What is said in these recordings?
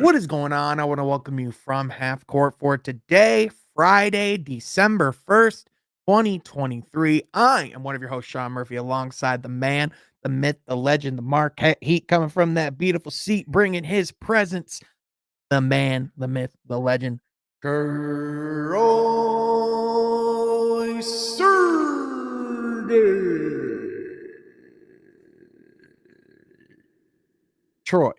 What is going on? I want to welcome you from half court for today, Friday, December 1st, 2023. I am one of your hosts, Sean Murphy, alongside the man, the myth, the legend, the Marquette Heat, coming from that beautiful seat, bringing his presence, the man, the myth, the legend, Troy Surdy. Troy,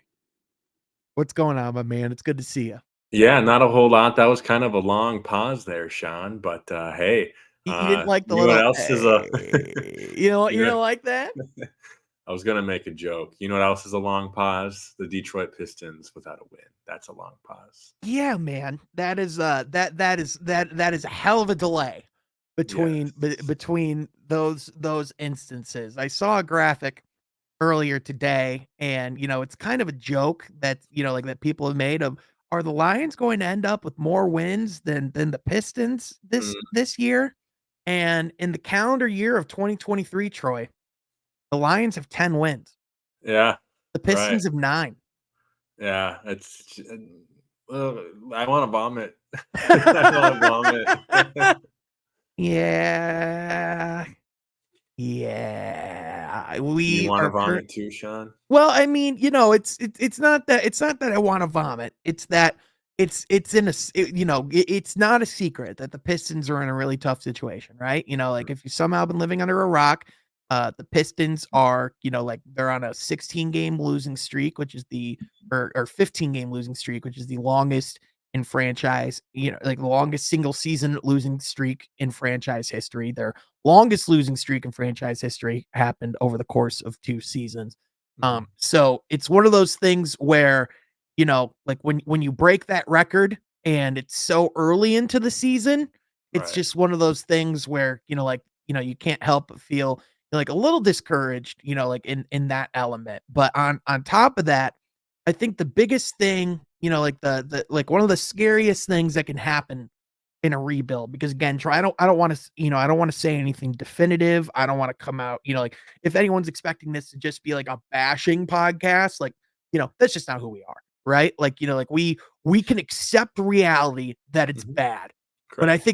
what's going on, my man? It's good to see you. Yeah, not a whole lot. That was kind of a long pause there, Sean, but, hey, You didn't like the you know what little, else is a "Hey," you know what? You you know don't like that? I was gonna make a joke. You know what else is a long pause? The Detroit Pistons without a win. That's a long pause. Yeah, man. That is, that is a hell of a delay between Yes. between those instances. I saw a graphic earlier today, and, it's kind of a joke that, like, that people have made of, are the Lions going to end up with more wins than the Pistons Mm, this year? And in the calendar year of 2023, Troy, the Lions have 10 wins. yeah, The right. Pistons have 9. Yeah, ugh, I wanna vomit. I wanna vomit. Yeah. Yeah. You We wanna are current vomit too, Sean? Well, I mean, it's not that I wanna vomit. It's that it's in a s it you know, it's not a secret that the Pistons are in a really tough situation, right? Like, if you somehow been living under a rock, the Pistons are, like, they're on a 16-game losing streak, which is the or 15-game losing streak, which is the longest in franchise, like, the longest single season losing streak in franchise history. Their longest losing streak in franchise history happened over the course of 2 seasons. Mhm. So it's one of those things where, like, when you break that record and it's so early into the season, it's Right. just one of those things where, like, you can't help but feel like a little discouraged, like, in that element. But on top of that, I think the biggest thing, like, the like, one of the scariest things that can happen in a rebuild, because again, try I don't want to, I don't want to say anything definitive. I don't want to come out, like, if anyone's expecting this to just be like a bashing podcast, like, that's just not who we are, right? Like, like, we can accept reality that it's Mhm. bad. But Correct.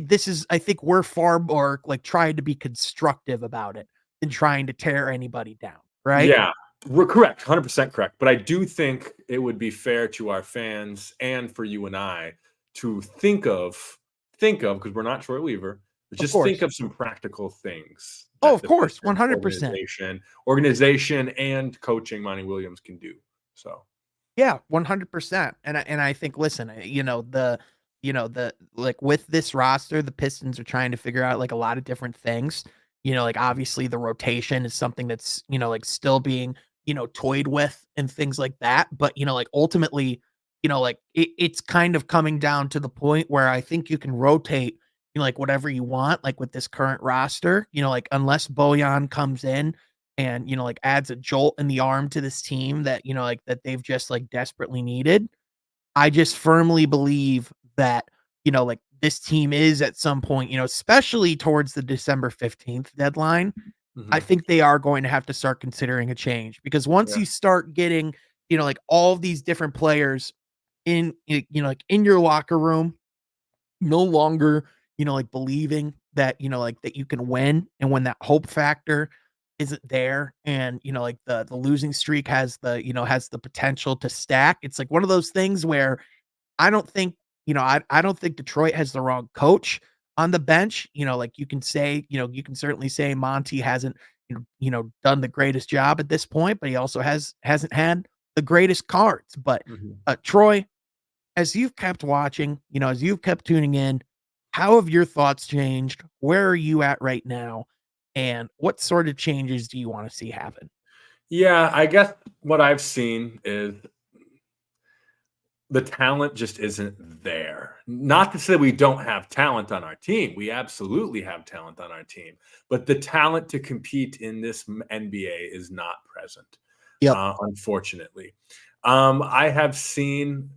I think we're far more like trying to be constructive about it than trying to tear anybody down, right? Yeah, we're correct, 100% correct. But I do think it would be fair to our fans and for you and I to think of because we're not Troy Weaver, but Of just think course. of some practical things Oh, that of the course, Pistons 100%. organization and coaching Monty Williams can do. So, Yeah, 100%. And I think, listen, the like, with this roster, the Pistons are trying to figure out, like, a lot of different things. Like, obviously the rotation is something that's, like, still being, toyed with and things like that. But, like, ultimately, like, it's kind of coming down to the point where I think you can rotate, like, whatever you want, like, with this current roster, like, unless Bojan comes in and, like, adds a jolt in the arm to this team that, like, that they've just, like, desperately needed. I just firmly believe that, like, this team is at some point, especially towards the December 15th deadline, I mhm, think they are going to have to start considering a change, because once yeah, you start getting, like, all of these different players like, in your locker room, no longer, like, believing that, like, that you can win, and when that hope factor isn't there, and, like, the losing streak has the potential to stack. It's like one of those things where I don't think, I don't think Detroit has the wrong coach on the bench. Like, you can say, you can certainly say Monty hasn't, done the greatest job at this point, but he also hasn't had the greatest cards. But mhm. Troy, as you've kept watching, as you've kept tuning in, how have your thoughts changed? Where are you at right now? And what sort of changes do you want to see happen? Yeah, I guess what I've seen is the talent just isn't there. Not to say we don't have talent on our team. We absolutely have talent on our team, but the talent to compete in this NBA is not present, Yep. unfortunately. I have seen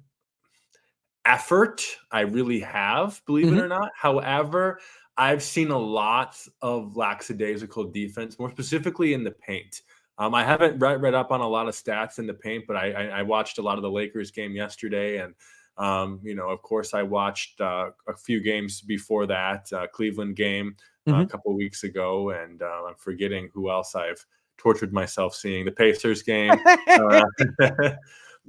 effort. I really have, believe it Hmm. or not. However, I've seen a lot of lackadaisical defense, more specifically in the paint. I haven't read up on a lot of stats in the paint, but I watched a lot of the Lakers game yesterday, and of course, I watched a few games before that, Cleveland game a Mhm. couple weeks ago, and I'm forgetting who else I've tortured myself seeing, the Pacers game. Uh,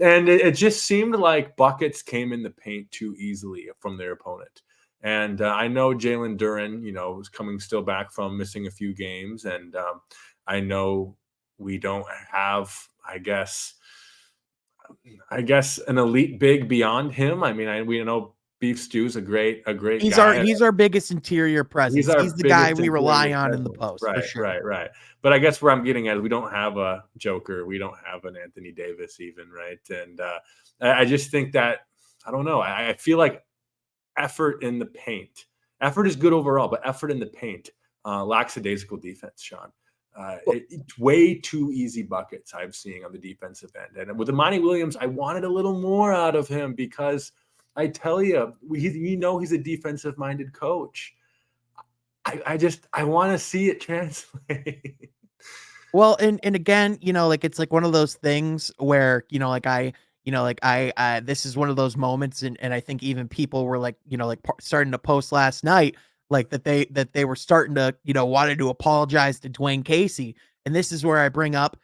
and it just seemed like buckets came in the paint too easily from their opponent. And I know Jalen Duren, is coming still back from missing a few games, and I know we don't have, I guess an elite big beyond him. I mean, we know Beef Stew's a great guy. He's our biggest interior He's presence. our He's the guy biggest we interior rely on in the presence. post for Right, sure. right, right. But I guess where I'm getting at is we don't have a Joker. We don't have an Anthony Davis even, right? And I just think that I don't know. I feel like effort in the paint. Effort is good overall, but effort in the paint lackadaisical defense, Sean. It's way too easy buckets I'm seeing on the defensive end. And with Imani Williams, I wanted a little more out of him because I tell you, we know he's a defensive minded coach. I want to see it translate. Well, and again, like it's like one of those things where, this is one of those moments, and I think even people were like, starting to post last night, like that they were starting to, wanted to apologize to Dwayne Casey, and this is where I bring up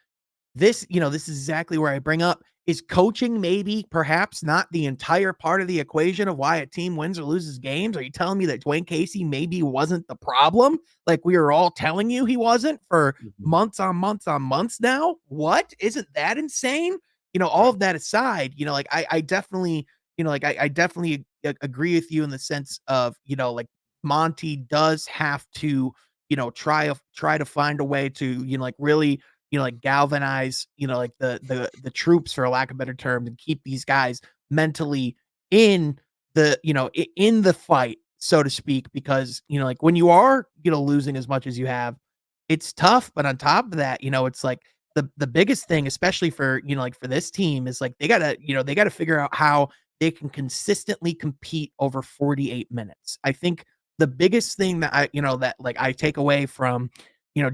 this is exactly where I bring up, is coaching maybe perhaps not the entire part of the equation of why a team wins or loses games? Are you telling me that Dwayne Casey maybe wasn't the problem? Like we were all telling you he wasn't for Mhm. months on months on months now? What? Isn't that insane? All Right. of that aside, like I definitely, I definitely agree with you in the sense of, like Monty does have to, try to find a way to, like really like galvanize, like the troops for a lack of a better term, and keep these guys mentally in in the fight, so to speak, because like when you are, losing as much as you have, it's tough. But on top of that, it's like the biggest thing, especially for like for this team, is like they gotta figure out how they can consistently compete over 48 minutes. I think the biggest thing that that like I take away from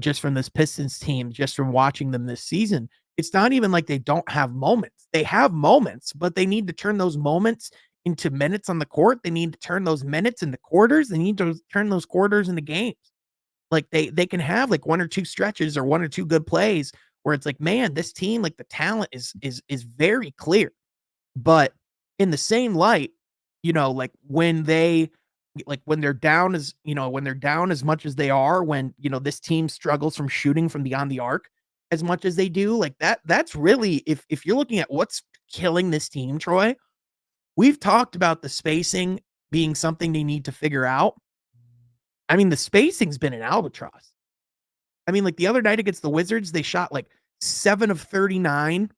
just from this Pistons team, just from watching them this season, it's not even like they don't have moments. They have moments, but they need to turn those moments into minutes on the court. They need to turn those minutes into quarters. They need to turn those quarters into games. Like they can have like one or two stretches or one or two good plays where it's like, man, this team, like the talent is very clear. But in the same light, like when they're down when they're down as much as they are, when, this team struggles from shooting from beyond the arc as much as they do, like that's really, if you're looking at what's killing this team, Troy, we've talked about the spacing being something they need to figure out. I mean, the spacing's been an albatross. I mean, like the other night against the Wizards, they shot like 7 of 39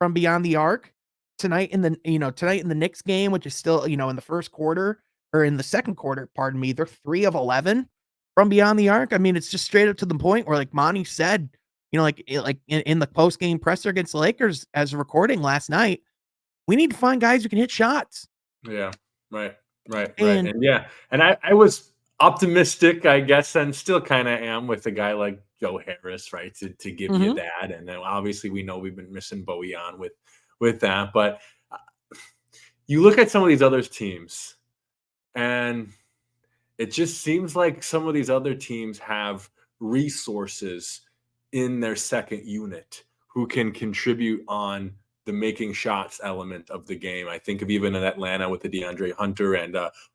from beyond the arc. Tonight in the Knicks game, which is still, in the first quarter or in the second quarter, pardon me, they're 3 of 11 from beyond the arc. I mean, it's just straight up to the point where like Monty said, like in the post game presser against the Lakers as a recording last night, we need to find guys who can hit shots. Yeah. Right. Right. Right. And And yeah. And I was optimistic, I guess, and still kind of am with a guy like Joe Harris, right? To give you mhm. that. And then obviously we know we've been missing Bowie on with that. But uh, you look at some of these other teams, and it just seems like some of these other teams have resources in their second unit who can contribute on the making shots element of the game. I think of even in Atlanta with the DeAndre Hunter and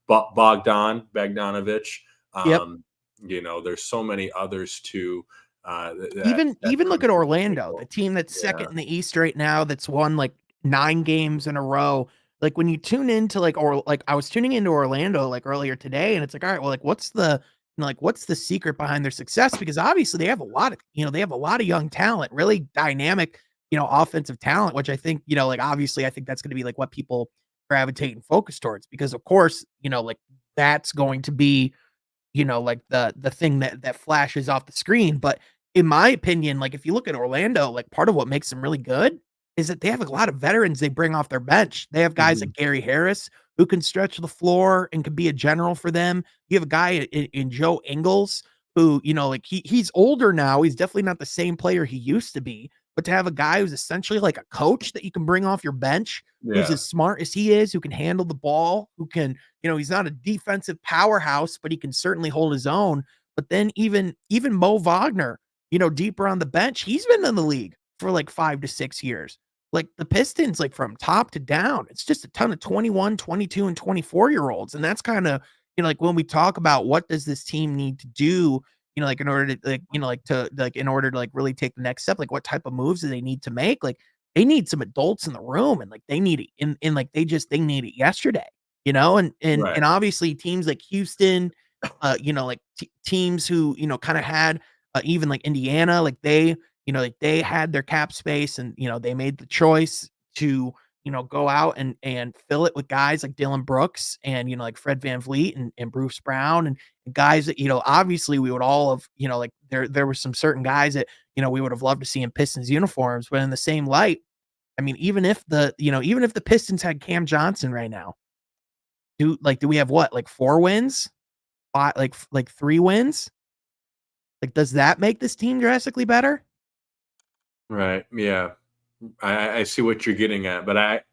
Bogdanovich. Yep. Um, there's so many others too that Even look come at to the Orlando, the table. team that's Yeah. second in the East right now, that's won like 9 games in a row. Like when you tune into like I was tuning into Orlando like earlier today, and it's like, all right, well, like what's the secret behind their success? Because obviously they have a lot of, they have a lot of young talent, really dynamic, offensive talent, which I think, like obviously I think that's going to be like what people gravitate and focus towards, because of course, like that's going to be, like the thing that flashes off the screen. But in my opinion, like if you look at Orlando, like part of what makes them really good is that they have a lot of veterans they bring off their bench. They have guys Mhm. like Gary Harris who can stretch the floor and can be a general for them. You have a guy in Joe Ingles who, like he's older now. He's definitely not the same player he used to be. But to have a guy who's essentially like a coach that you can bring off your bench, who's Yeah. as smart as he is, who can handle the ball, who can, he's not a defensive powerhouse, but he can certainly hold his own. But then even Mo Wagner, deeper on the bench, he's been in the league for like 5 to 6 years. Like the Pistons, like from top to down, it's just a ton of 21, 22, and 24-year-olds. And that's kind of, like when we talk about what does this team need to do, like in order to like, in order to like really take the next step, like what type of moves do they need to make? Like they need some adults in the room and like they need it in like they need it yesterday, and Right. obviously teams like Houston, like teams who, kind of had even like Indiana, like like they had their cap space and, they made the choice to, go out and fill it with guys like Dylan Brooks and, like Fred VanVleet and Bruce Brown and guys that, obviously we would all have, like there were some certain guys that, we would have loved to see in Pistons uniforms, but in the same light, I mean, even if the Pistons had Cam Johnson right now, do we have what, like 4 wins? 5, like 3 wins? Like, does that make this team drastically better? Right. Yeah. I see what you're getting at, but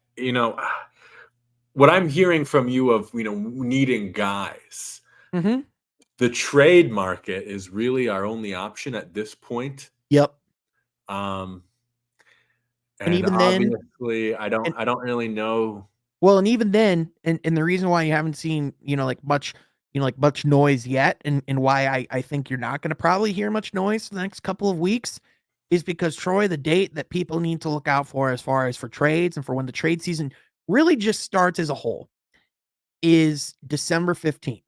what I'm hearing from you of, needing guys, Mhm. the trade market is really our only option at this point. Yep. Um, And and even then obviously and I don't really know. well, and even then, and the reason why you haven't seen, like much noise yet, and why I think you're not gonna probably hear much noise for the next couple of weeks is because Troy, the date that people need to look out for as far as for trades and for when the trade season really just starts as a whole is December 15th.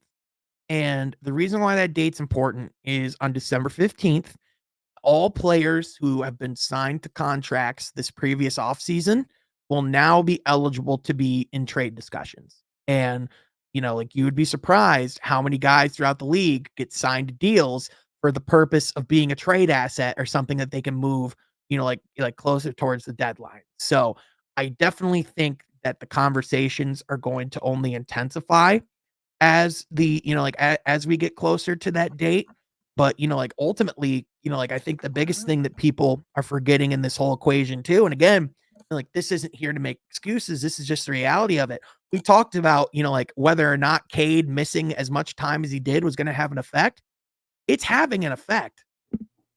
And the reason why that date's important is on December 15th, all players who have been signed to contracts this previous offseason will now be eligible to be in trade discussions. And, like you would be surprised how many guys throughout the league get signed to deals for the purpose of being a trade asset or something that they can move, like closer towards the deadline. So I definitely think that the conversations are going to only intensify as the like as we get closer to that date. But like ultimately, like I think the biggest thing that people are forgetting in this whole equation too, and again, like this isn't here to make excuses, this is just the reality of it. We talked about, like whether or not Cade missing as much time as he did was going to have an effect. It's having an effect,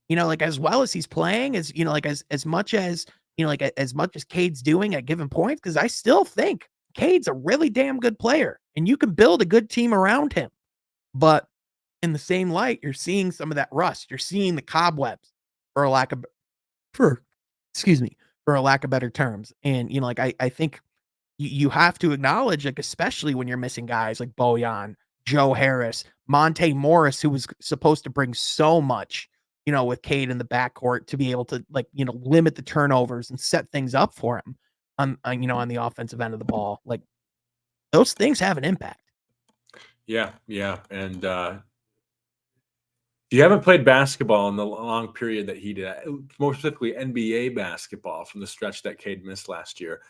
like as well as he's playing, as like as much as like as much as Cade's doing at given points, because I still think Cade's a really damn good player and you can build a good team around him. But in the same light, you're seeing some of that rust. You're seeing the cobwebs, for a lack of for excuse me, for a lack of better terms. And like I think you have to acknowledge, like, especially when you're missing guys like Bojan, Joe Harris, Monte Morris, who was supposed to bring so much, with Cade in the backcourt to be able to like, limit the turnovers and set things up for him on the offensive end of the ball. Like those things have an impact. Yeah, yeah, and if you haven't played basketball in the long period that he did, more specifically NBA basketball from the stretch that Cade missed last year,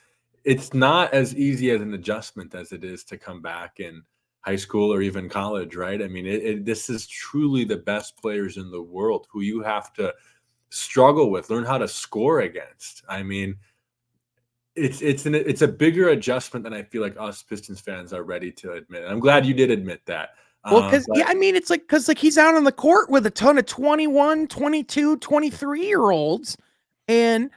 it's not as easy as an adjustment as it is to come back in high school or even college, right? I mean, this is truly the best players in the world who you have to struggle with, learn how to score against. I mean, it's a bigger adjustment than I feel like us Pistons fans are ready to admit. And I'm glad you did admit that. Well, cause But yeah, I mean, it's like, cause like he's out on the court with a ton of 21, 22, 23-year olds. And,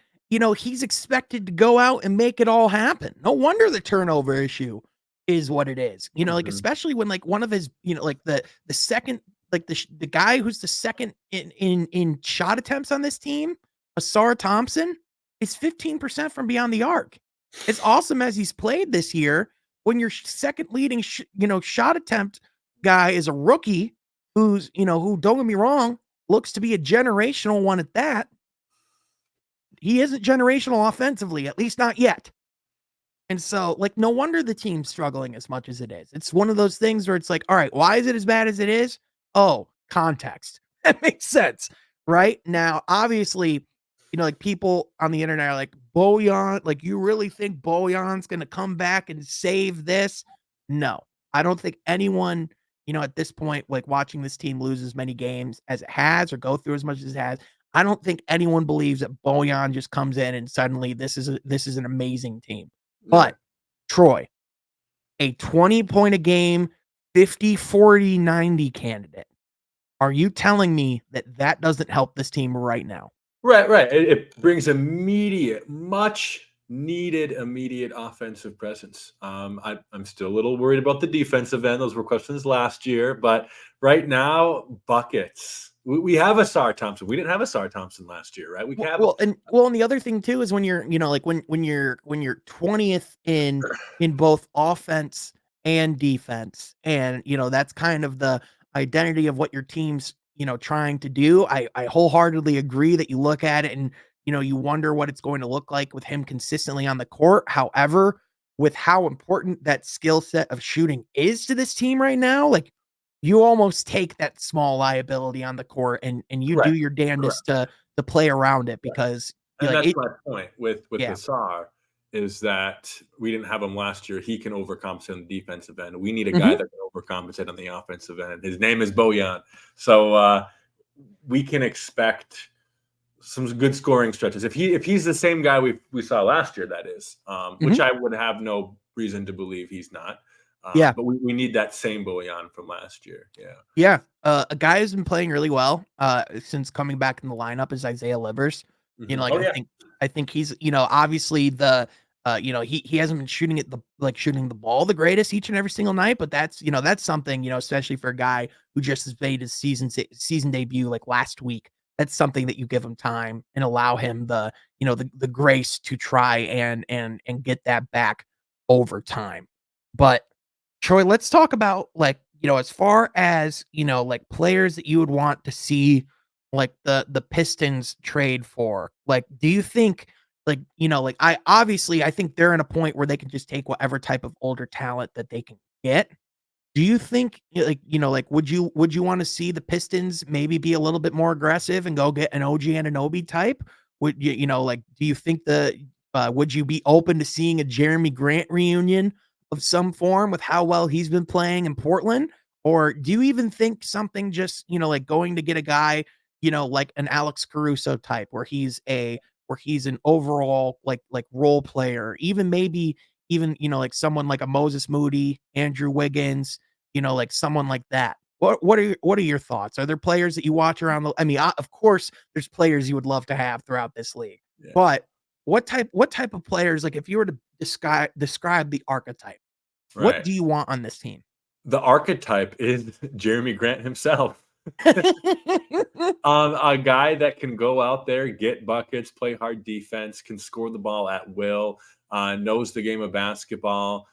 he's expected to go out and make it all happen. No wonder the turnover issue is what it is. Like, mhm, especially when like one of his, like the second, like the guy who's the second in shot attempts on this team, Asar Thompson, is 15% from beyond the arc. As awesome as he's played this year, when your second leading, shot attempt guy is a rookie who's, who, don't get me wrong, looks to be a generational one at that. He isn't generational offensively, at least not yet. And so, like, no wonder the team's struggling as much as it is. It's one of those things where it's like, all right, why is it as bad as it is? Oh, context. That makes sense. Right now, obviously, like people on the internet are like, Bojan, like, you really think Bojan's going to come back and save this? No, I don't think anyone at this point, like watching this team lose as many games as it has or go through as much as it has, I don't think anyone believes that Bojan just comes in and suddenly this is an amazing team. Right. But Troy, a 20 point a game, 50, 40, 90 candidate. Are you telling me that that doesn't help this team right now? Right, right. It brings immediate, much needed immediate offensive presence. I'm still a little worried about the defensive end. Those were questions last year, but right now, buckets. We have a Sar Thompson. We didn't have a Sar Thompson last year, right? We have. And the other thing too is when you're, like when you're 20th in both offense and defense, and that's kind of the identity of what your team's, trying to do. I wholeheartedly agree that you look at it and you wonder what it's going to look like with him consistently on the court. However, with how important that skill set of shooting is to this team right now, like you almost take that small liability on the court and you do Right. your damnedest Correct. to play around it Right. because you And like that's it. my point with Yeah. Hasar is that we didn't have him last year. He can overcompensate on the defensive end. We need a guy Mhm, that can overcompensate on the offensive end. His name is Bojan. So we can expect some good scoring stretches. If he's the same guy we saw last year, that is, which mhm. I would have no reason to believe he's not. Yeah. But we need that same Bojan from last year. Yeah. Yeah. A guy who's been playing really well, since coming back in the lineup is Isaiah Livers. Like Oh yeah. I think he's, obviously he hasn't been shooting the ball the greatest each and every single night, but that's something, especially for a guy who just has made his season debut like last week. That's something that you give him time and allow him the grace to try and get that back over time. But Troy, let's talk about like, as far as, like players that you would want to see like the Pistons trade for. Like, do you think like I think they're in a point where they can just take whatever type of older talent that they can get. Do you think like would you want to see the Pistons maybe be a little bit more aggressive and go get an OG Anunoby type? Would like do you think would you be open to seeing a Jeremy Grant reunion of some form with how well he's been playing in Portland? Or do you even think something just, like going to get a guy, like an Alex Caruso type where he's an overall like role player, even maybe even, like someone like a Moses Moody, Andrew Wiggins, like someone like that. What are your thoughts? Are there players that you watch around the I mean, of course, there's players you would love to have throughout this league. Yeah. But what type of players, like if you were to describe the archetype, what Right. do you want on this team? The archetype is Jeremy Grant himself. A guy that can go out there, get buckets, play hard defense, can score the ball at will, knows the game of basketball,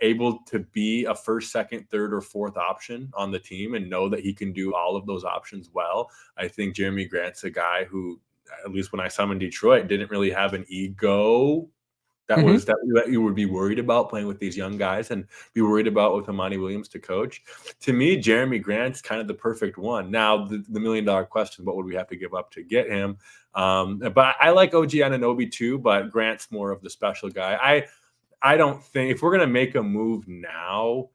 able to be a first, second, third, or fourth option on the team and know that he can do all of those options well. I think Jeremy Grant's a guy who, at least when I saw him in Detroit, didn't really have an ego Mhm, that you would be worried about playing with these young guys and be worried about with Amani Williams to coach. To me, Jeremy Grant's kind of the perfect one. Now, the $1 million question: what would we have to give up to get him? But I like OG Anunoby too, but Grant's more of the special guy. I don't think if we're gonna make a move now,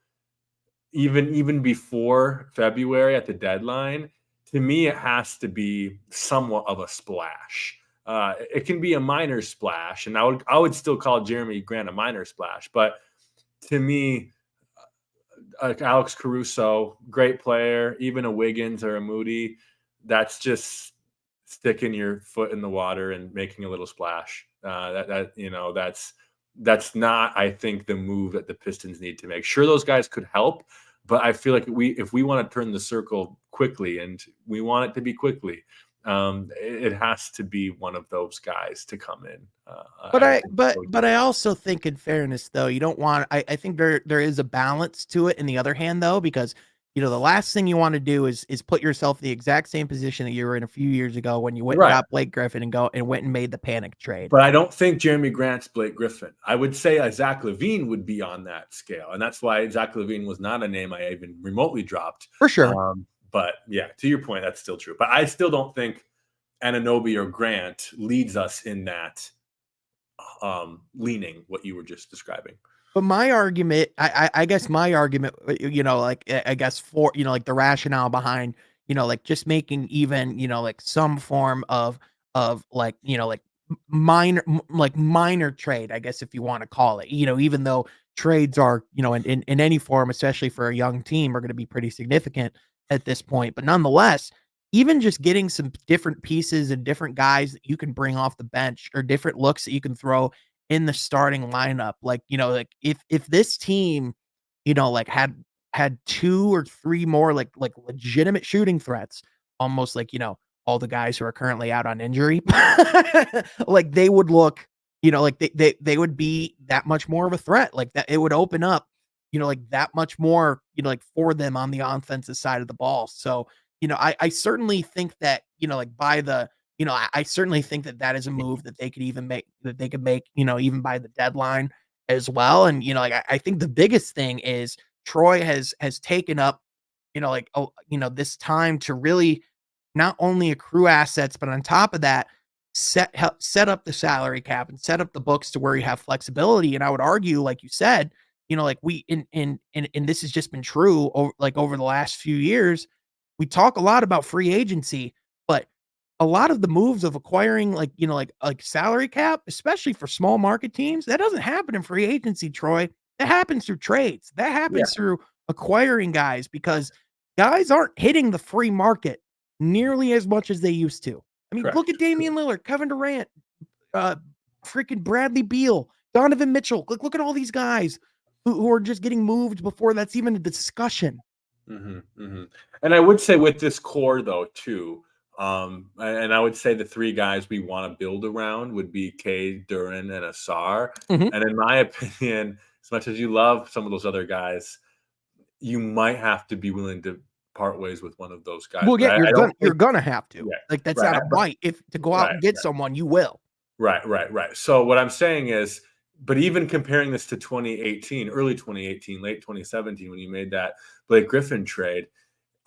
even before February at the deadline, to me, it has to be somewhat of a splash. It can be a minor splash, and I would still call Jeremy Grant a minor splash. But to me, like Alex Caruso, great player, even a Wiggins or a Moody, that's just sticking your foot in the water and making a little splash. That's not, I think, the move that the Pistons need to make. Sure, those guys could help, but I feel like if we want to turn the circle quickly, and we want it to be quickly, it has to be one of those guys to come in. But I I think but OG. but I also think in fairness though, you don't want I think there is a balance to it in the other hand though, because the last thing you want to do is put yourself in the exact same position that you were in a few years ago when you went and Right. got Blake Griffin and went and made the panic trade. But I don't think Jeremy Grant's Blake Griffin. I would say Zach LaVine would be on that scale, and that's why Zach LaVine was not a name I even remotely dropped. For sure. But yeah, to your point, that's still true. But I still don't think Ananobi or Grant leads us in that leaning what you were just describing. But my argument, I guess my argument, like I guess for like the rationale behind, like just making even, like some form of like, like like minor trade, I guess if you want to call it, even though trades are, in any form, especially for a young team, are going to be pretty significant at this point. But nonetheless, even just getting some different pieces and different guys that you can bring off the bench or different looks that you can throw in the starting lineup. Like, like if this team, like had 2 or 3 more like legitimate shooting threats, almost like, all the guys who are currently out on injury, like they would look, like they would be that much more of a threat. Like that it would open up, like that much more, like for them on the offensive side of the ball. So, I certainly think that, like by the I certainly think that that is a move that they could even make that they could make, even by the deadline as well. And, like, I think the biggest thing is Troy has taken up, like, oh, this time to really not only accrue assets, but on top of that, set up the salary cap and set up the books to where you have flexibility. And I would argue, like you said, like we and this has just been true over the last few years. We talk a lot about free agency, but a lot of the moves of acquiring like salary cap, especially for small market teams, that doesn't happen in free agency, Troy. That happens through trades. That Yeah, happens through acquiring guys because guys aren't hitting the free market nearly as much as they used to. I mean, look correct. at Damian Lillard, Kevin Durant, uh, freaking Bradley Beal, Donovan Mitchell. Look at all these guys who are just getting moved before that's even a discussion. And I would say with this core though too, and I would say the 3 guys we want to build around would be Cade, Duran, and Asar. Mhm. And in my opinion, as much as you love some of those other guys, you might have to be willing to part ways with one of those guys. Well, But yeah, I don't you're think, gonna have to. yeah, Like, that's right, not a but bite. If to go out right, and get someone, you will. right. So what I'm saying is, but even comparing this to 2018, early 2018, late 2017, when you made that Blake Griffin trade,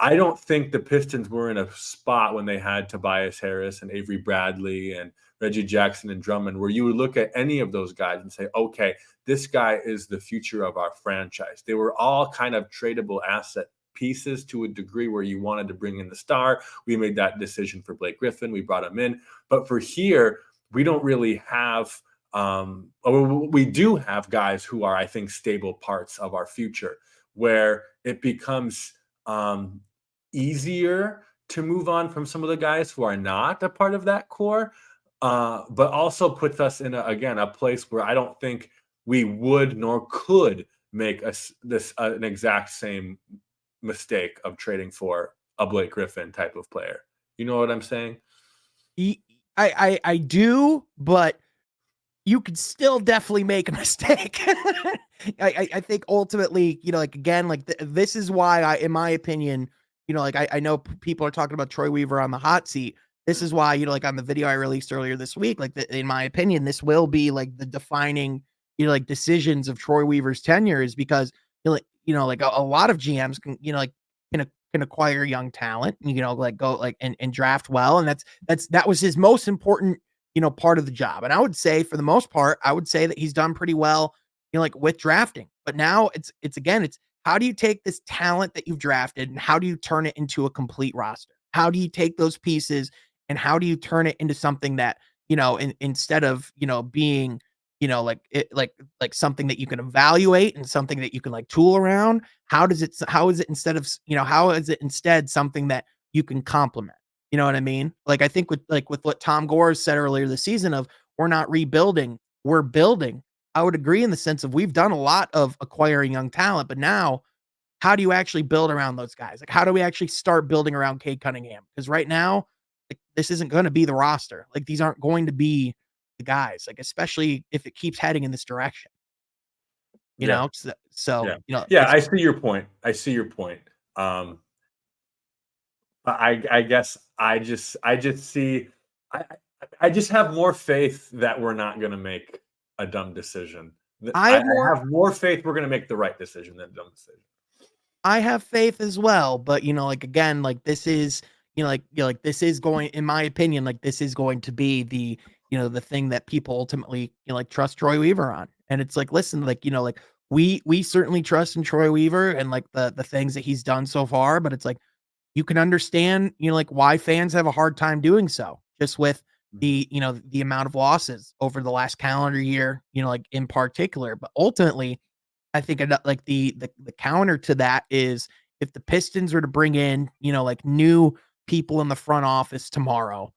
I don't think the Pistons were in a spot when they had Tobias Harris and Avery Bradley and Reggie Jackson and Drummond, where you would look at any of those guys and say, okay, this guy is the future of our franchise. They were all kind of tradable asset pieces to a degree where you wanted to bring in the star. We made that decision for Blake Griffin. We brought him in. But for here, we don't really have, or we do have guys who are, I think, stable parts of our future where it becomes, easier to move on from some of the guys who are not a part of that core, but also puts us in again a place where I don't think we would nor could make an exact same mistake of trading for a Blake Griffin type of player. You know what I'm saying? Ye I do, but you could still definitely make a mistake. I think ultimately, like, again, like, this is why in my opinion, like, I know people are talking about Troy Weaver on the hot seat. This is why, like, on the video I released earlier this week, like, in my opinion, this will be, like, the defining, like, decisions of Troy Weaver's tenure is because, like, a lot of GMs can, like, can acquire young talent, like, go, like, and draft well, and that was his most important, part of the job. And I would say for the most part, I would say that he's done pretty well, like with drafting. But now it's again, it's how do you take this talent that you've drafted and how do you turn it into a complete roster? How do you take those pieces and how do you turn it into something that, instead of, being, like like something that you can evaluate and something that you can like tool around, how is it instead of, how is it instead something that you can complement? You know what I mean? Like, I think with what Tom Gore said earlier this season of we're not rebuilding, we're building. I would agree in the sense of we've done a lot of acquiring young talent, but now how do you actually build around those guys? Like, how do we actually start building around Cade Cunningham? Because right now, like, this isn't going to be the roster. Like, these aren't going to be the guys. Like, especially if it keeps heading in this direction. Yeah, So yeah, yeah. it's I see your point. I see your point. I guess I just see I I just have more faith that we're not gonna make a dumb decision. I I have more have more faith we're gonna make the right decision than a dumb decision. I have faith as well, but, like, again, like, this is, like, this is going in my opinion, like, this is going to be the thing that people ultimately, like, trust Troy Weaver on. And it's like, listen, like, we certainly trust in Troy Weaver and like the things that he's done so far, but it's like you can understand, like why fans have a hard time doing so just with Mhm. the amount of losses over the last calendar year, like in particular. But ultimately, I think like the counter to that is if the Pistons were to bring in, like new people in the front office tomorrow,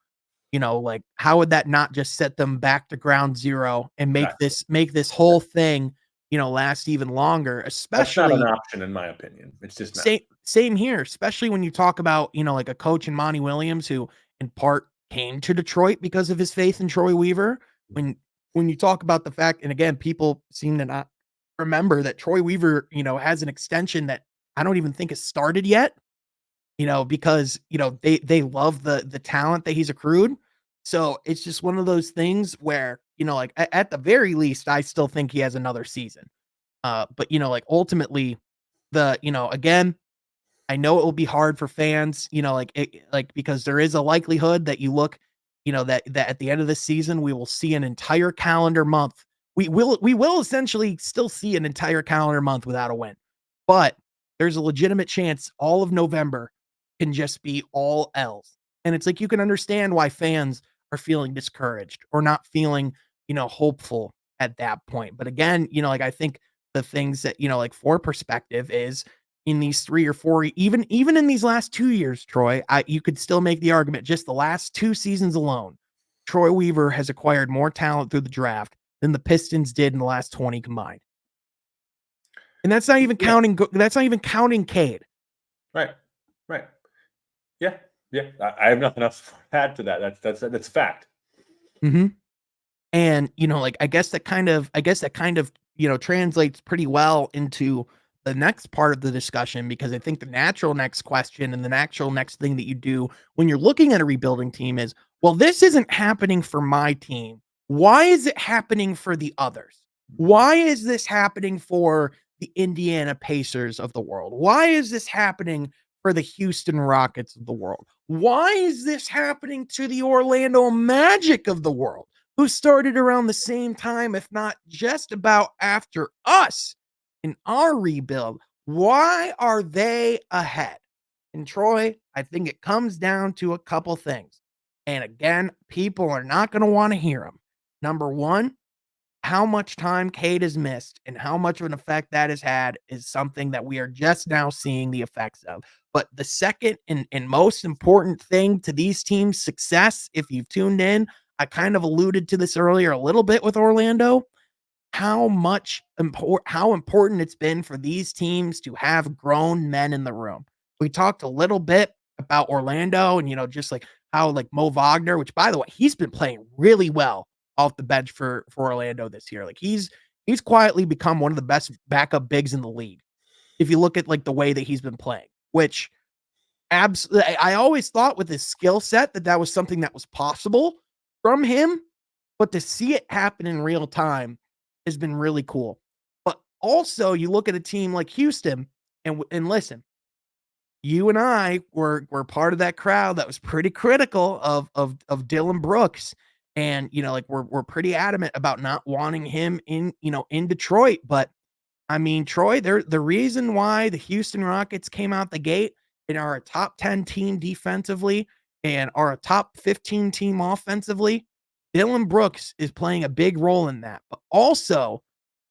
like how would that not just set them back to ground zero and make Exactly. this whole thing, last even longer, That's not an especially option in my opinion. It's just not. same here, especially when you talk about, like a coach in Monty Williams who in part came to Detroit because of his faith in Troy Weaver. When when you talk about the fact, and again, people seem to not remember that Troy Weaver, has an extension that I don't even think has started yet, because, they love the talent that he's accrued. So it's just one of those things where, like at the very least, I still think he has another season. But like ultimately, again, I know it will be hard for fans, because there is a likelihood that you look, that at the end of the season we will see an entire calendar month. We will essentially still see an entire calendar month without a win. But there's a legitimate chance all of November can just be all L's. And it's like you can understand why fans are feeling discouraged or not feeling, hopeful at that point. But again, like I think the things that, like for perspective is in these 3 or 4, even in these last 2 years, Troy, you could still make the argument just the last 2 seasons alone, Troy Weaver has acquired more talent through the draft than the Pistons did in the last 20 combined. And Yeah. that's not even counting Cade. Right. Right. Yeah. Yeah. I have nothing else to add to that. That's fact. Mhm. And, like, I guess that kind of, translates pretty well into the next part of the discussion because I think the natural next question and the natural next thing that you do when you're looking at a rebuilding team is, well, this isn't happening for my team. Why is it happening for the others? Why is this happening for the Indiana Pacers of the world? Why is this happening for the Houston Rockets of the world? Why is this happening to the Orlando Magic of the world? Who started around the same time, if not just about after us in our rebuild. Why are they ahead? And Troy, I think it comes down to a couple things. And again, people are not going to want to hear them. Number one, how much time Cade has missed and how much of an effect that has had is something that we are just now seeing the effects of. But the second and most important thing to these teams' success, if you've tuned in, I kind of alluded to this earlier a little bit with Orlando, how important it's been for these teams to have grown men in the room. We talked a little bit about Orlando and just like how like Mo Wagner, which by the way, he's been playing really well off the bench for Orlando this year. Like he's quietly become one of the best backup bigs in the league. If you look at like the way that he's been playing, which absolutely I always thought with his skill set that was something that was possible from him, but to see it happen in real time has been really cool. But also, you look at a team like Houston, and listen, you and I were part of that crowd that was pretty critical of Dylan Brooks, and like we're pretty adamant about not wanting him in Detroit. But I mean, Troy, they're the reason why the Houston Rockets came out the gate and are a top 10 team defensively and are a top 15 team offensively. Dylan Brooks is playing a big role in that. But also,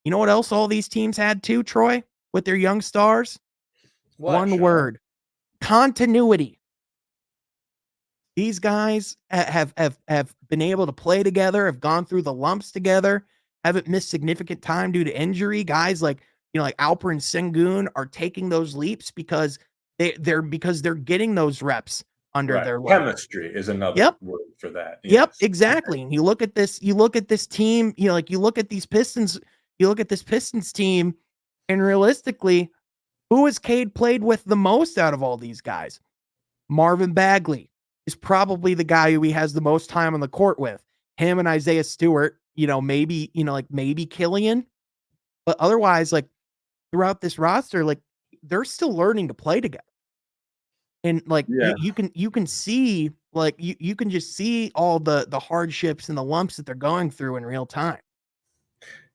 you know what else all these teams had too, Troy, with their young stars? What, One Sean? word: continuity. These guys have been able to play together, have gone through the lumps together, haven't missed significant time due to injury. Guys like, like Alper and Sengun are taking those leaps because they're getting those reps under Right. their leg. Chemistry is another Yep. word for that. Yep, Yes. exactly. And you look at this team, like you look at these Pistons, you look at this Pistons team, and realistically, who has Cade played with the most out of all these guys? Marvin Bagley is probably the guy who he has the most time on the court with. Him and Isaiah Stewart, maybe, like maybe Killian, but otherwise, like throughout this roster, like they're still learning to play together. And like Yeah. you can see like you can just see all the hardships and the lumps that they're going through in real time.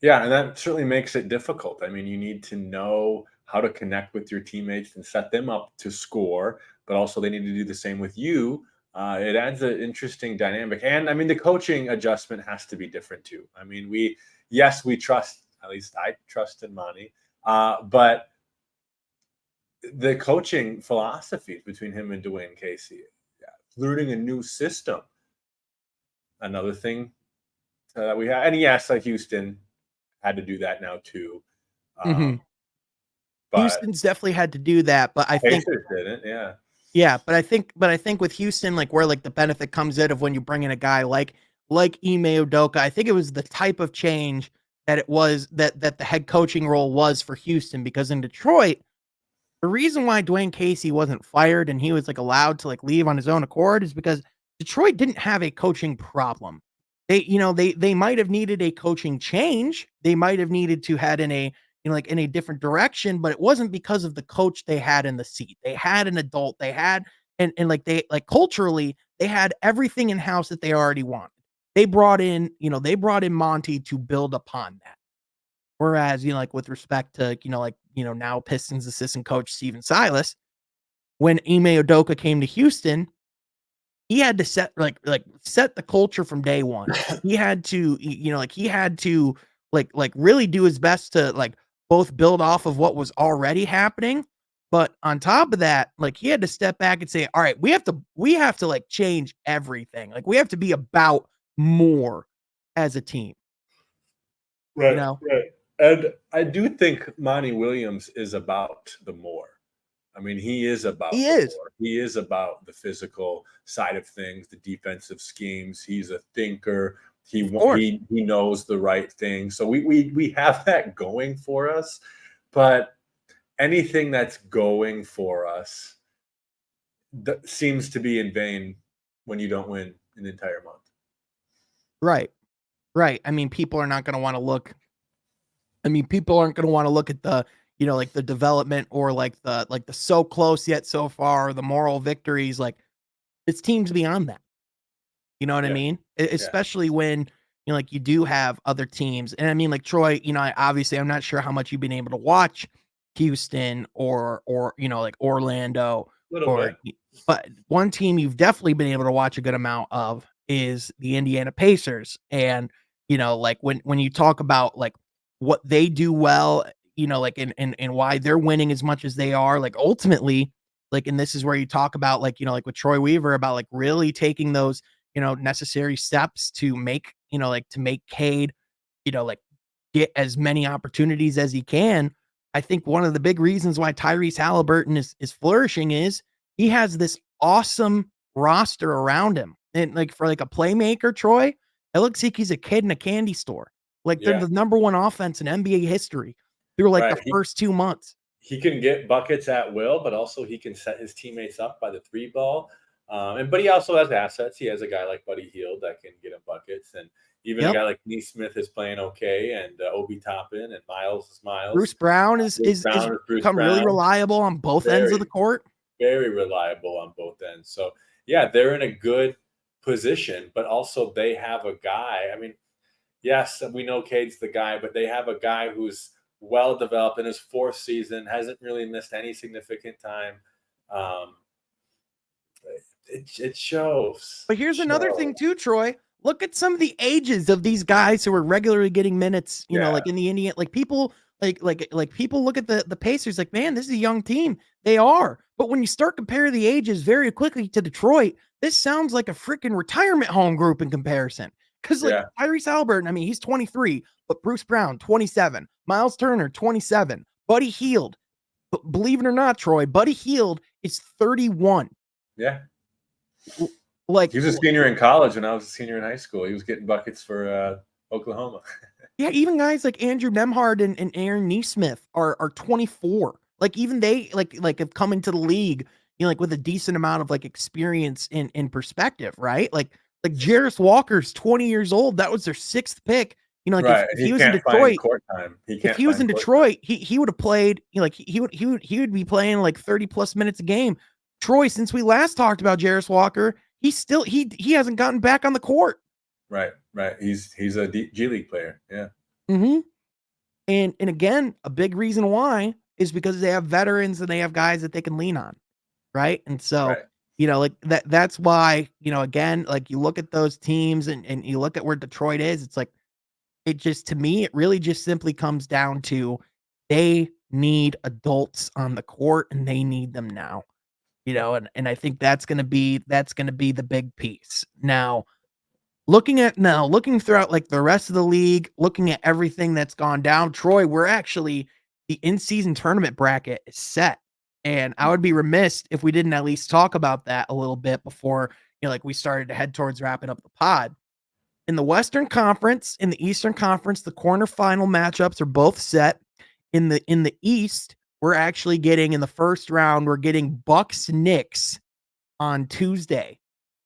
Yeah, and that certainly makes it difficult. I mean, you need to know how to connect with your teammates and set them up to score, but also they need to do the same with you. It adds an interesting dynamic, and I mean, the coaching adjustment has to be different too. I mean, yes, we trust. At least I trust in Monty, but the coaching philosophies between him and Dwayne Casey, yeah, learning a new system, another thing that we have, and yes, like Houston had to do that now too. Mhm. Um, but Houston's definitely had to do that, but I think Pacers didn't, yeah. yeah, but I think with Houston, like, where, like, the benefit comes in of when you bring in a guy like Ime Udoka, I think it was the type of change that it was that the head coaching role was for Houston, because in Detroit, the reason why Dwayne Casey wasn't fired and he was, like, allowed to, like, leave on his own accord is because Detroit didn't have a coaching problem. They might have needed a coaching change. They might have needed to head in a, like, in a different direction, but it wasn't because of the coach they had in the seat. They had an adult. They had and they like culturally, they had everything in house that they already wanted. They brought in Monty to build upon that. Whereas, like, with respect to, now Pistons assistant coach Steven Silas, when Ime Udoka came to Houston, he had to set the culture from day one. He had to, he had to really do his best to, like, both build off of what was already happening, but on top of that, like, he had to step back and say, all right, we have to like change everything. Like, we have to be about more as a team, you Right, know? right. And I do think Monty Williams is about the more. I mean, he is He about the is, more. He is about the physical side of things, the defensive schemes. He's a thinker. of course. He knows the right thing. So we have that going for us. But anything that's going for us that seems to be in vain when you don't win an entire month. Right. Right. I mean, people are not going to want to look people aren't gonna wanna look at the, like, the development, or, like the so close yet so far, the moral victories, like, it's teams beyond that. You know what I Yeah, mean? yeah. Especially when, like, you do have other teams, and I mean, like, Troy, I'm not sure how much you've been able to watch Houston, or, like, Orlando, A little or bit. y but one team you've definitely been able to watch a good amount of is the Indiana Pacers, and, like, when you talk about, like, what they do well, like, and why they're winning as much as they are, like, ultimately, like, and this is where you talk about, like, like, with Troy Weaver, about, like, really taking those, necessary steps to make, to make Cade, like, get as many opportunities as he can. I think one of the big reasons why Tyrese Halliburton is flourishing is he has this awesome roster around him. And, like, for, like, a playmaker, Troy, it looks like he's a kid in a candy store. Like, they're Yeah, the number one offense in NBA history through, like, the right. first 2 months. He can get buckets at will, but also he can set his teammates up by the three ball. But he also has assets. He has a guy like Buddy Hield that can get him buckets, and even a Yep. guy like Neesmith is playing okay, and Obi Toppin and Miles is Miles. Bruce Brown is Bruce is Brown is Bruce become really Brown. reliable on both ends of the Very, court. very reliable on both ends. So yeah, they're in a good position, but also they have a guy. I mean, yes, we know Cade's the guy, but they have a guy who's well developed in his fourth season, hasn't really missed any significant time. Um, it shows. But It here's another shows. thing too, Troy. Look at some of the ages of these guys who are regularly getting minutes, Yeah, like, in the Indian, like, people people look at the Pacers like, man, this is a young team. They are. But when you start comparing the ages very quickly to Detroit, this sounds like a freaking retirement home group in comparison. Cause, like, yeah, Tyrese Halliburton, I mean, he's 23, but Bruce Brown, 27, Miles Turner, 27, Buddy Hield. Believe it or not, Troy, Buddy Hield is 31. yeah. L- Like, He was a senior in college when I was a senior in high school. He was getting buckets for Oklahoma. yeah, even guys like Andrew Nemhard and Aaron Neesmith are 24. Like, even they, have come into the league, like, with a decent amount of, like, experience in perspective, right? Like Jarris Walker's 20 years old. That was their 6th pick. Like, Right. if He he was in can't find Detroit, court time. He if can't he was find in court time. Detroit, he would have played, like, he would be playing like 30 plus minutes a game. Troy, since we last talked about Jarris Walker, he hasn't gotten back on the court. Right, right. He's a G League player. Yeah. Mhm. And again, a big reason why is because they have veterans and they have guys that they can lean on, right? And so, Right. like that's why, again, like you look at those teams and you look at where Detroit is, it's like it just to me, it really just simply comes down to they need adults on the court and they need them now. And I think that's gonna be the big piece. Now, looking throughout like the rest of the league, looking at everything that's gone down, Troy, we're actually the in-season tournament bracket is set. And I would be remiss if we didn't at least talk about that a little bit before, like we started to head towards wrapping up the pod. In the Western Conference, in the Eastern Conference, the quarterfinal matchups are both set. In the East, we're actually getting in the first round, we're getting Bucks Knicks on Tuesday.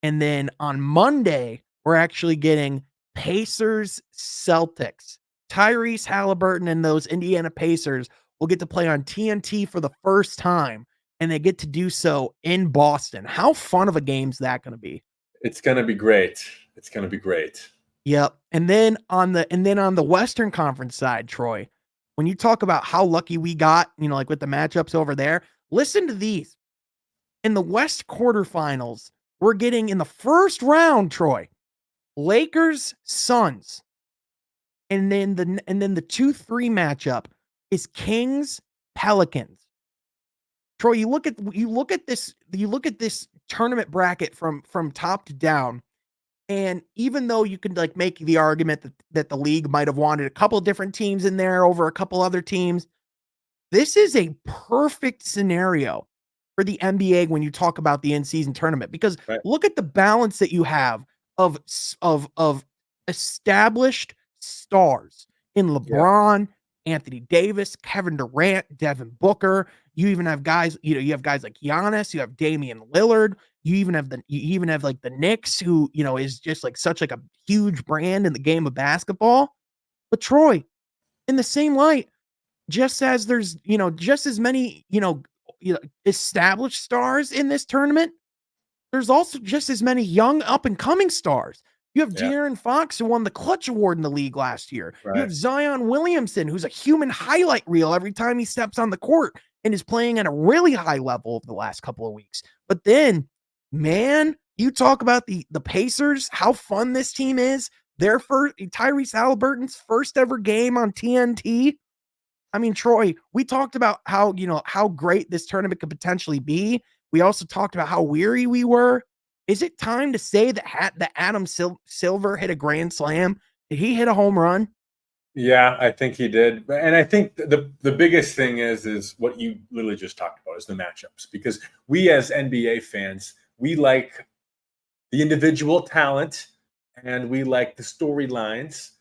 And then on Monday, we're actually getting Pacers Celtics. Tyrese Halliburton and those Indiana Pacers will get to play on TNT for the first time, and they get to do so in Boston. How fun of a game is that going to be? It's going to be great. It's going to be great. Yep. And then on the Western Conference side, Troy, when you talk about how lucky we got, like with the matchups over there, listen to these. In the West quarterfinals, we're getting in the first round, Troy, Lakers, Suns. And then the 2-3 matchup is Kings, Pelicans. Troy, you look at this tournament bracket from top to down. And even though you could like make the argument that the league might have wanted a couple different teams in there over a couple other teams, this is a perfect scenario for the NBA when you talk about the in-season tournament, because Right. look at the balance that you have of established stars in Yeah. LeBron, Anthony Davis, Kevin Durant, Devin Booker. You even have guys, you have guys like Giannis, you have Damian Lillard, you even have like the Knicks, who, is just like such like a huge brand in the game of basketball. But Troy, in the same light, just as there's, just as many, established stars in this tournament, there's also just as many young up and coming stars. You have Yeah. De'Aaron Fox, who won the clutch award in the league last year. You Right. have Zion Williamson, who's a human highlight reel every time he steps on the court and is playing at a really high level over the last couple of weeks. But then, man, you talk about the Pacers, how fun this team is. Their first Tyrese Halliburton's first ever game on TNT. I mean, Troy, we talked about how great this tournament could potentially be. We also talked about how weary we were. Is it time to say that Adam Silver hit a grand slam? Did he hit a home run? Yeah, I think he did. And I think the biggest thing is what you literally just talked about is the matchups, because we as NBA fans, we like the individual talent and we like the storylines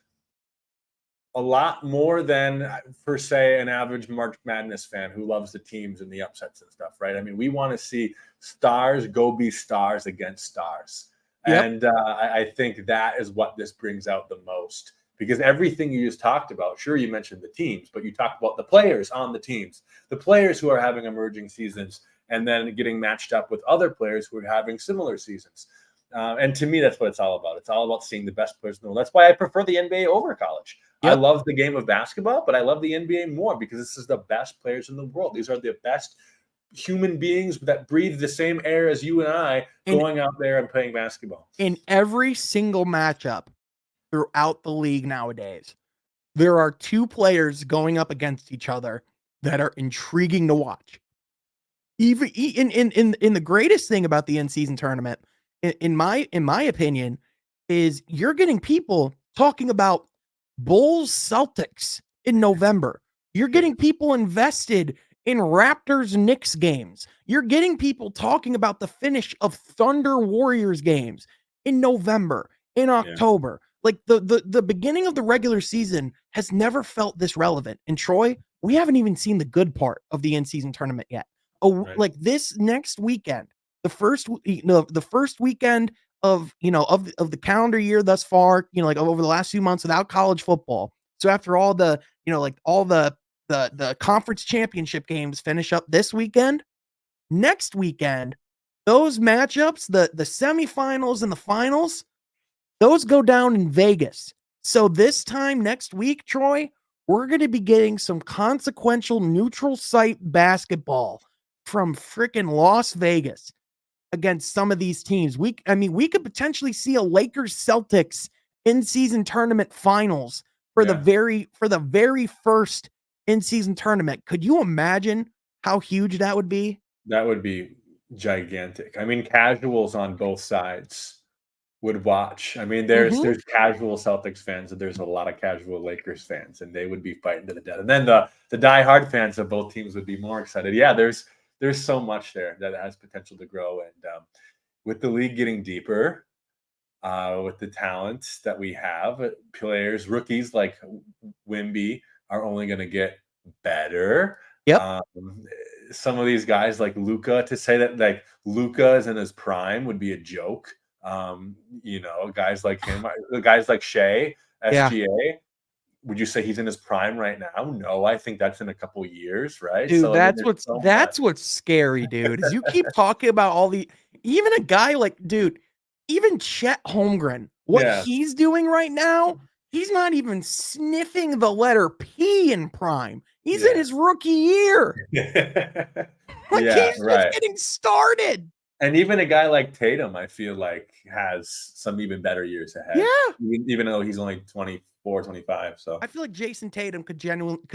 a lot more than, per se, an average March Madness fan who loves the teams and the upsets and stuff, right? I mean, we want to see stars go be stars against stars. Yep. And I think that is what this brings out the most, because everything you just talked about, sure, you mentioned the teams, but you talked about the players on the teams, the players who are having emerging seasons and then getting matched up with other players who are having similar seasons. And to me, that's what it's all about. It's all about seeing the best players in the world. That's why I prefer the NBA over college. I Yep. love the game of basketball, but I love the NBA more because this is the best players in the world. These are the best human beings that breathe the same air as you and I, And going out there and playing basketball. in every single matchup throughout the league nowadays, there are two players going up against each other that are intriguing to watch. Even in the greatest thing about the in-season tournament, in my opinion, is you're getting people talking about Bulls Celtics in November. You're getting people invested in Raptors Knicks games. You're getting people talking about the finish of Thunder Warriors games in November, in Yeah, October. Like the beginning of the regular season has never felt this relevant. And Troy, we haven't even seen the good part of the in-season tournament yet. Oh, right. like this next weekend, the first weekend of the calendar year thus far, like over the last few months without college football. So after all the conference championship games finish up this weekend, next weekend, those matchups, the semifinals and the finals, those go down in Vegas. So this time next week, Troy, we're going to be getting some consequential neutral site basketball from freaking Las Vegas against some of these teams. We could potentially see a Lakers Celtics in-season tournament finals for the Yeah, very first in-season tournament. Could you imagine how huge that would be? that would be gigantic. I mean, casuals on both sides would watch. I mean, Mhm. there's casual Celtics fans, and there's a lot of casual Lakers fans, and they would be fighting to the death. And then the diehard fans of both teams would be more excited. Yeah, there's so much there that has potential to grow, and with the league getting deeper, with the talents that we have, players, rookies like Wimby are only going to get better. Yep. Um, some of these guys like Luca, to say that like Luca is in his prime would be a joke. Guys like him, guys like Shea, Yeah. SGA. Would you say he's in his prime right now? No, I think that's in a couple years, right? Dude, So I mean, there's so much. that's what's scary, dude. Is you keep talking about all the even a guy like dude, even Chet Holmgren, what Yeah, he's doing right now, he's not even sniffing the letter P in prime. He's in yeah, his rookie year. Like yeah, he's just right. getting started. And even a guy like Tatum, I feel like has some even better years ahead, Yeah. even though he's only 24, 25. So I feel like Jason Tatum could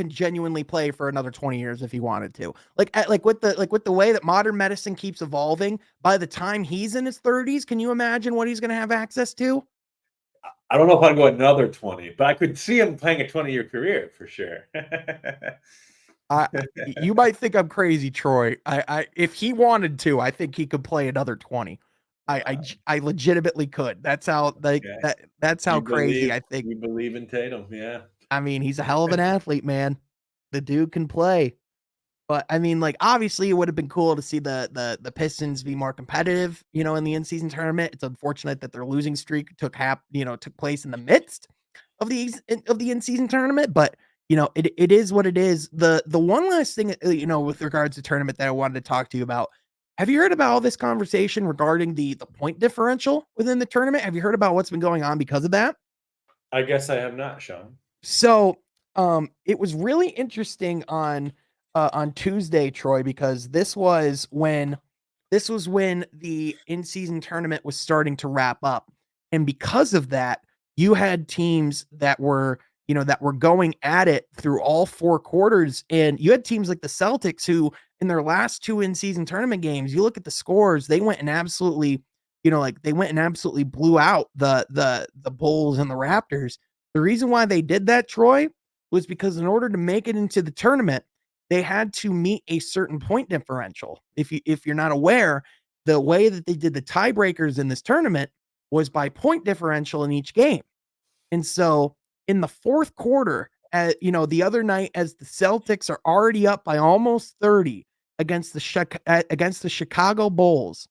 genuinely play for another 20 years if he wanted to. Like with the way that modern medicine keeps evolving, by the time he's in his 30s, can you imagine what he's going to have access to? I don't know if I'd go another 20, but I could see him playing a 20-year career for sure. I You might think I'm crazy, Troy. I if he wanted to, I think he could play another 20. I legitimately could. That's how like Okay. that's how You crazy believe I think. you believe in Tatum, yeah. I mean, he's a hell of an athlete, man. The dude can play. But I mean, like, obviously, it would have been cool to see the Pistons be more competitive, in the in-season tournament. It's unfortunate that their losing streak took place in the midst of the in-season tournament. But it is what it is. The one last thing, with regards to tournament that I wanted to talk to you about. Have you heard about all this conversation regarding the point differential within the tournament? Have you heard about what's been going on because of that? I guess I have not, Sean. So, it was really interesting on Tuesday, Troy, because this was when the in-season tournament was starting to wrap up. And because of that, you had teams that were going at it through all four quarters. And you had teams like the Celtics who, in their last two in-season tournament games, you look at the scores, they went and absolutely, they went and absolutely blew out the Bulls and the Raptors. The reason why they did that, Troy, was because in order to make it into the tournament, they had to meet a certain point differential. If you're not aware, the way that they did the tiebreakers in this tournament was by point differential in each game. And so in the fourth quarter, the other night, as the Celtics are already up by almost 30 against the Chicago Bulls,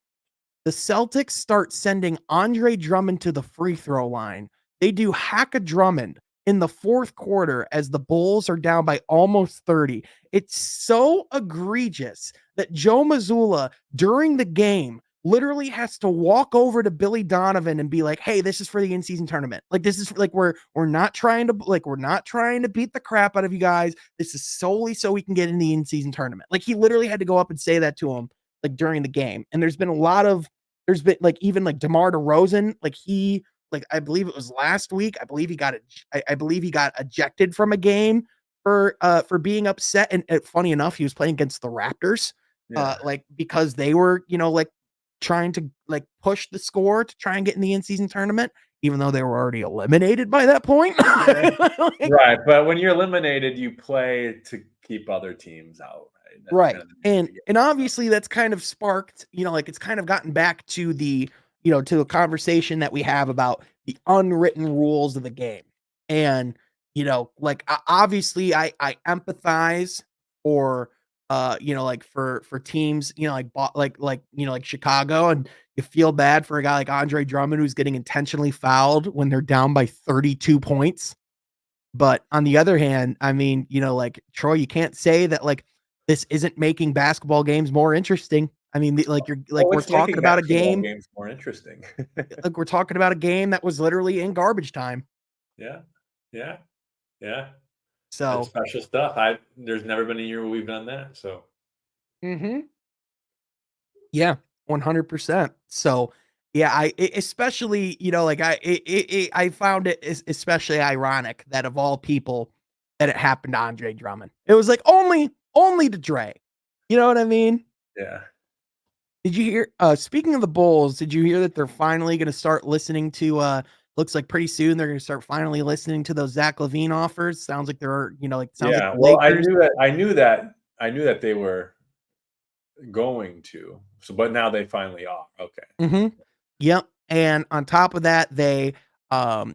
the Celtics start sending Andre Drummond to the free throw line. They do hack a Drummond in the fourth quarter as the Bulls are down by almost 30. It's so egregious that Joe Mazzulla during the game literally has to walk over to Billy Donovan and be like, "Hey, this is for the in-season tournament. Like this is like we're not trying to beat the crap out of you guys. This is solely so we can get in the in-season tournament." Like he literally had to go up and say that to him like during the game. And there's been like even like DeMar DeRozan, I believe it was last week. I believe he got ejected from a game for being upset. And funny enough, he was playing against the Raptors, Yeah. because they were trying to push the score to try and get in the in season tournament, even though they were already eliminated by that point. Yeah. Like, Right, but when you're eliminated, you play to keep other teams out, right? That's right. kind of the name of the game. And So, obviously that's kind of sparked, it's kind of gotten back to to the conversation that we have about the unwritten rules of the game. And, obviously I empathize for for teams, like Chicago, and you feel bad for a guy like Andre Drummond who's getting intentionally fouled when they're down by 32 points. But on the other hand, I mean, Troy, you can't say that this isn't making basketball games more interesting. I mean, oh, we're it's talking making about a basketball game, games more interesting. we're talking about a game that was literally in garbage time. Yeah, yeah, yeah. That's So, special stuff. There's never been a year where we've done that. So mhm. Yeah, 100%. So, yeah, especially, like I found it especially ironic that of all people that it happened to Andre Drummond. It was like only to Dre. You know what I mean? yeah. Did you hear speaking of the Bulls, did you hear that they're finally going to start listening to looks like pretty soon they're going to start finally listening to those Zach LaVine offers? Sounds like they're, sounds like Yeah. the Well, Lakers. I knew that they were going to. So but now they finally are. Okay. Mhm. Yep, and on top of that, on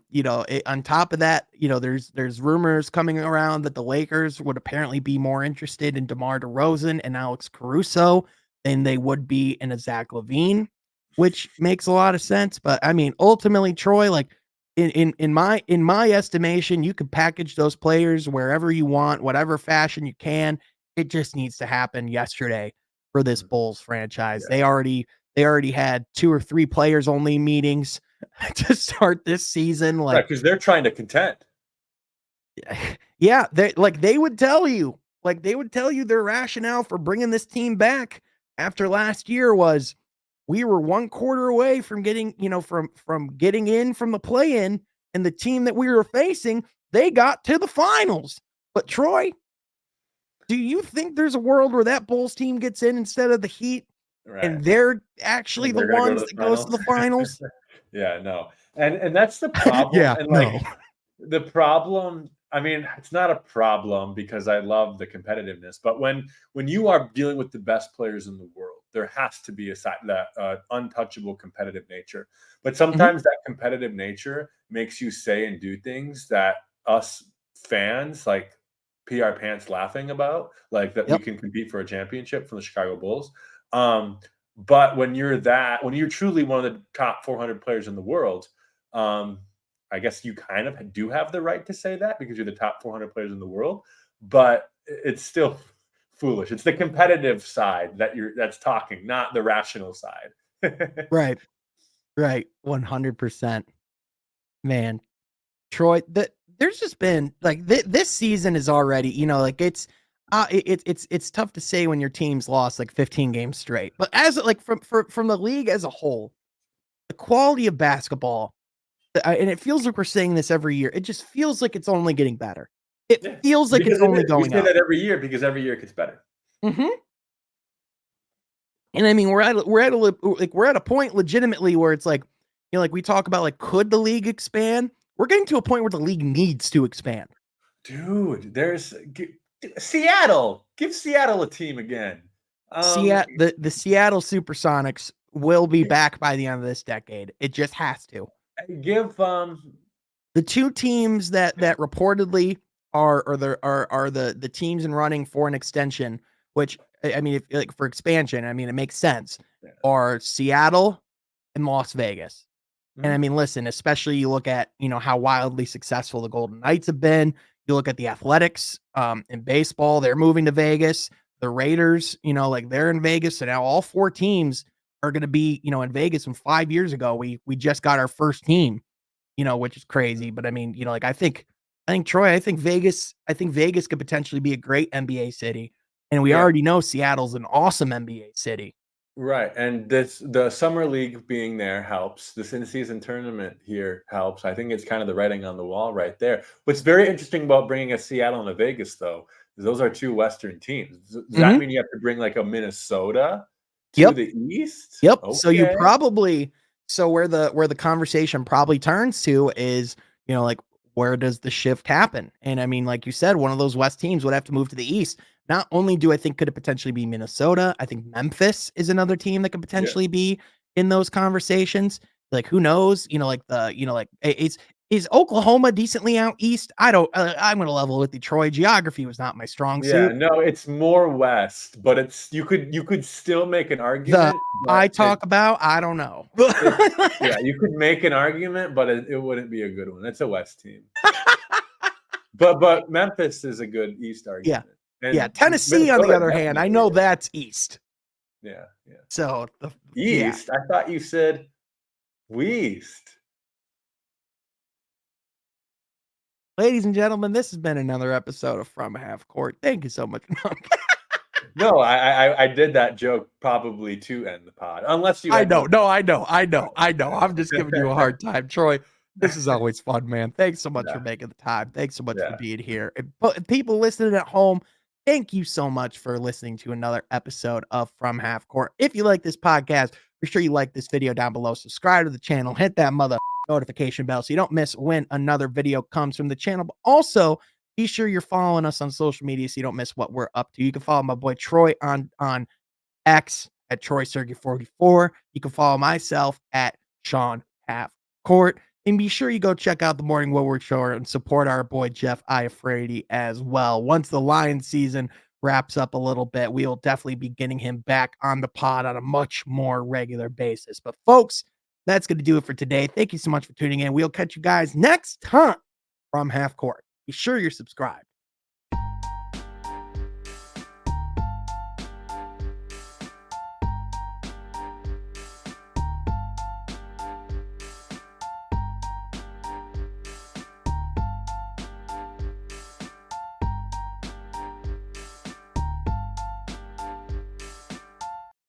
top of that, there's rumors coming around that the Lakers would apparently be more interested in DeMar DeRozan and Alex Caruso than they would be in a Zach LaVine, which makes a lot of sense. But I mean, ultimately, Troy, like in my estimation, you could package those players wherever you want, whatever fashion you can. It just needs to happen yesterday for this Mhm. Bulls franchise. Yeah. They already had 2 or 3 players only meetings to start this season, Right, like, because they're trying to contend. yeah, they would tell you their rationale for bringing this team back after last year was, "We were 1 quarter away from getting, from getting in from the play-in, and the team that we were facing, they got to the finals." But Troy, do you think there's a world where that Bulls team gets in instead of the Heat, Right. and they're actually And the they're gonna go to ones the that goes to finals. the finals? Yeah, no. And that's the problem. Yeah, And like no. the problem, I mean, it's not a problem because I love the competitiveness, but when you are dealing with the best players in the world, there has to be a side that untouchable competitive nature. But Mhm. sometimes that competitive nature makes you say and do things that us fans like pee our pants laughing about, like that we Yep. can compete for a championship from the Chicago Bulls. But when you're truly one of the top 400 players in the world, um, I guess you kind of do have the right to say that because you're the top 400 players in the world, but it's still foolish. It's the competitive side that's talking, not the rational side. Right. Right. 100%. Man, Troy, there's just been like this season is already, like it's tough to say when your team's lost like 15 games straight. But as like from the league as a whole, the quality of basketball, and it feels like we're saying this every year. It just feels like it's only getting better. It Yeah, feels like it's because it only is. We going say up. that every year because every year it gets better. Mhm. And I mean, we're at a point legitimately where it's like, like we talk about like could the league expand? We're getting to a point where the league needs to expand. Dude, Seattle. Give Seattle a team again. Um, The Seattle Supersonics will be back by the end of this decade. It just has to. give The 2 teams that reportedly are the teams in running for an extension, which I mean, if like for expansion, I mean, it makes sense, yeah. are Seattle and Las Vegas. And I Mhm. mean, listen, especially you look at, how wildly successful the Golden Knights have been. You look at the Athletics in baseball, they're moving to Vegas. The Raiders, like they're in Vegas. So now all 4 teams are going to be, in Vegas. From 5 years ago, we just got our first team, which is crazy. But I mean, like I think Troy, I think Vegas could potentially be a great NBA city. And we Yeah. already know Seattle's an awesome NBA city. Right, and the summer league being there helps. This in-season tournament here helps. I think it's kind of the writing on the wall right there. What's very interesting about bringing a Seattle and a Vegas, though, is those are 2 Western teams. Does that Mhm. mean you have to bring like a Minnesota to Yep. the East? Yep. Okay. So where the conversation probably turns to is, like where does the shift happen? And I mean, like you said, one of those West teams would have to move to the East. Not only do I think could it potentially be Minnesota, I think Memphis is another team that could Yeah. potentially be in those conversations. Like who knows? Is Oklahoma decently out east? I don't. I'm gonna level with Detroit. Geography was not my strong Yeah, suit. no, it's more west, but it's you could still make an The argument, but I talk about, I don't know. it yeah, you could make an argument, but it wouldn't be a good one. It's a West team. But Memphis is a good East Yeah. argument, Yeah, and Tennessee, on the Minnesota other hand, I definitely know is. that's East. Yeah, yeah. So, yeah. East? I thought you said West. Ladies and gentlemen, this has been another episode of From Half Court. Thank you so much. No, I did that joke probably to end the pod, unless you I had know. more. No, I know. I know. I know. I'm just giving you a hard time, Troy. This is always fun, man. Thanks so much for Yeah, making the time. Thanks so much for yeah. being here. And people listening at home, thank you so much for listening to another episode of From Half Court. If you like this podcast, be sure you like this video down below. Subscribe to the channel. Hit that mother notification bell so you don't miss when another video comes from the channel. But also, be sure you're following us on social media so you don't miss what we're up to. You can follow my boy Troy on X at Troy Sergey 44. You can follow myself at Sean Half Court. And be sure you go check out the Morning Woodward Show and support our boy Jeff Iafrady as well. Once the Lions season wraps up a little bit, we will definitely be getting him back on the pod on a much more regular basis. But folks, that's going to do it for today. Thank you so much for tuning in. We'll catch you guys next time from Half Court. Be sure you're subscribed.